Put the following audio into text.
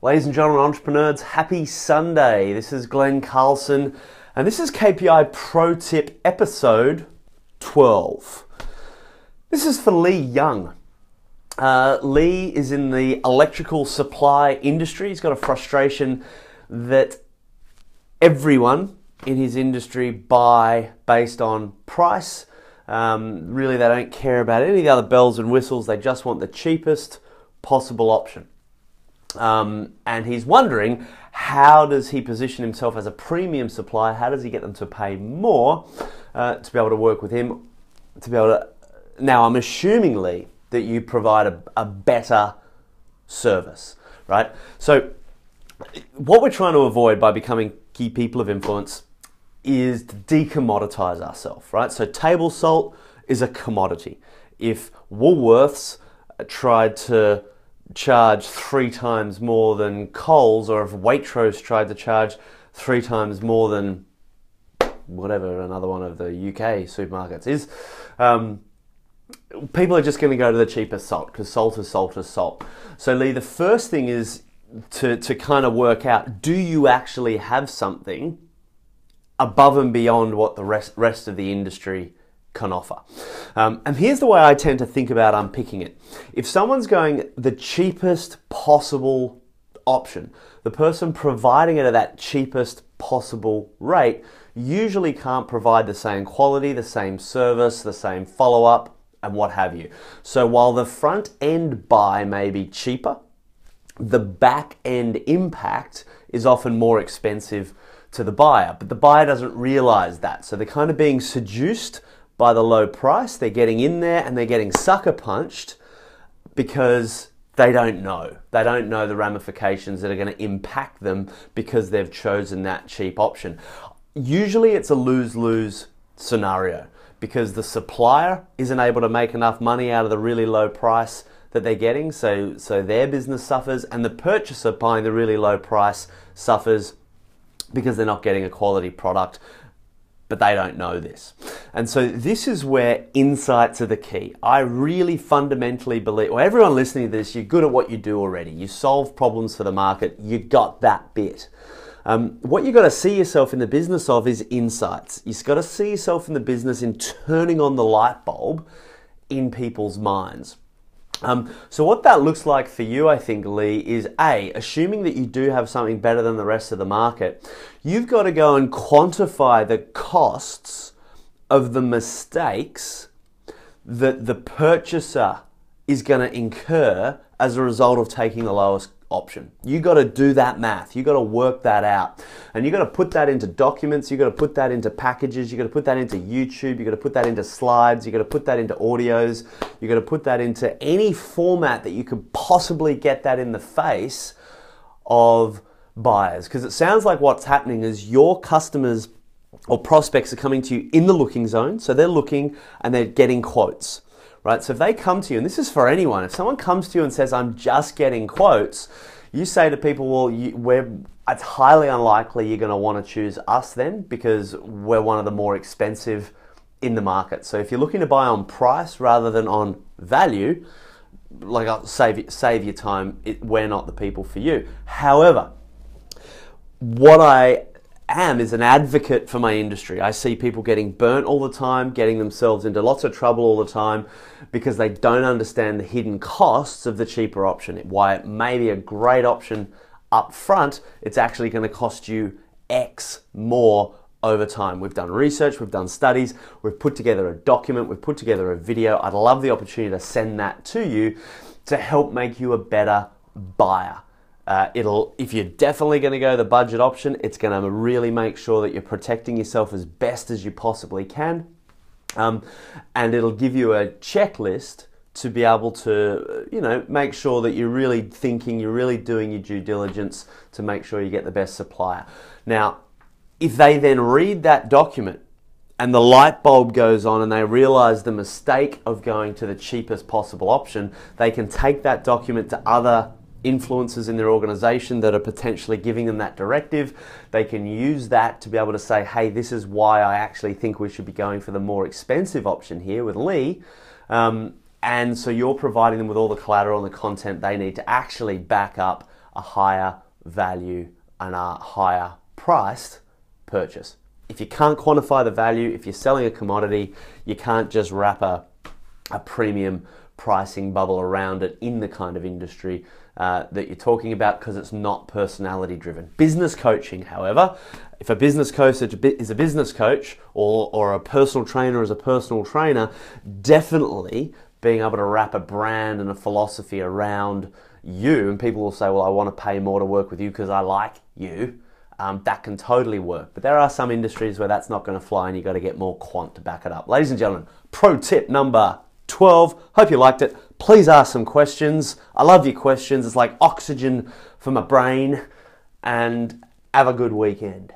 Ladies and gentlemen, entrepreneurs, happy Sunday. This is Glen, Carlson, and this is KPI Pro Tip episode 12. This is for Lee Young. Lee is in the electrical supply industry. He's got a frustration that everyone in his industry buy based on price. Really, they don't care about any of the other bells and whistles. They just want the cheapest possible option. And he's wondering, how does he position himself as a premium supplier? How does he get them to pay more to be able to work with him? To be able to. Now, I'm assuming, Lee, that you provide a better service, right? So, what we're trying to avoid by becoming key people of influence is to decommoditize ourselves, right? So, table salt is a commodity. If Woolworths tried to charge 3 times more than Coles, or if Waitrose tried to charge 3 times more than whatever another one of the UK supermarkets is, people are just going to go to the cheapest salt, because salt is salt is salt. So Lee, the first thing is to kind of work out, do you actually have something above and beyond what the rest of the industry can offer? And here's the way I tend to think about unpicking it. If someone's going the cheapest possible option, the person providing it at that cheapest possible rate usually can't provide the same quality, the same service, the same follow-up, and what have you. So while the front end buy may be cheaper, the back end impact is often more expensive to the buyer, but the buyer doesn't realize that. So they're kind of being seduced by the low price. They're getting in there and they're getting sucker punched because they don't know. They don't know the ramifications that are going to impact them because they've chosen that cheap option. Usually it's a lose-lose scenario because the supplier isn't able to make enough money out of the really low price that they're getting, so their business suffers, and the purchaser buying the really low price suffers because they're not getting a quality product, but they don't know this. And so this is where insights are the key. I really fundamentally believe, well, everyone listening to this, you're good at what you do already. You solve problems for the market. You got that bit. What you've got to see yourself in the business of is insights. You've got to see yourself in the business in turning on the light bulb in people's minds. So what that looks like for you, I think, Lee, is assuming that you do have something better than the rest of the market, you've got to go and quantify the costs of the mistakes that the purchaser is going to incur as a result of taking the lowest option. You got to do that math. You got to work that out, and you got to put that into documents. You got to put that into packages. You got to put that into YouTube. You got to put that into slides. You got to put that into audios. You got to put that into any format that you could possibly get that in the face of buyers, because it sounds like what's happening is your customers or prospects are coming to you in the looking zone. So they're looking and they're getting quotes. Right, so if they come to you, and this is for anyone, if someone comes to you and says, I'm just getting quotes, you say to people, well, it's highly unlikely you're going to want to choose us then, because we're one of the more expensive in the market. So if you're looking to buy on price rather than on value, like I'll save your time, we're not the people for you. However, what I am is an advocate for my industry. I see people getting burnt all the time, getting themselves into lots of trouble all the time because they don't understand the hidden costs of the cheaper option. Why it may be a great option up front, it's actually going to cost you X more over time. We've done research, we've done studies, we've put together a document, we've put together a video. I'd love the opportunity to send that to you to help make you a better buyer. If you're definitely going to go the budget option, it's going to really make sure that you're protecting yourself as best as you possibly can. And it'll give you a checklist to be able to, make sure that you're really thinking, you're really doing your due diligence to make sure you get the best supplier. Now, if they then read that document and the light bulb goes on and they realize the mistake of going to the cheapest possible option, they can take that document to other influencers in their organization that are potentially giving them that directive. They can use that to be able to say, hey, this is why I actually think we should be going for the more expensive option here with Lee. And so you're providing them with all the collateral and the content they need to actually back up a higher value and a higher priced purchase. If you can't quantify the value, if you're selling a commodity, you can't just wrap a premium pricing bubble around it in the kind of industry that you're talking about, because it's not personality driven. Business coaching, however, if a business coach is a business coach or a personal trainer is a personal trainer, definitely being able to wrap a brand and a philosophy around you, and people will say, well, I want to pay more to work with you because I like you. That can totally work. But there are some industries where that's not going to fly and you've got to get more quant to back it up. Ladies and gentlemen, pro tip number 12. Hope you liked it. Please ask some questions. I love your questions. It's like oxygen for my brain. And have a good weekend.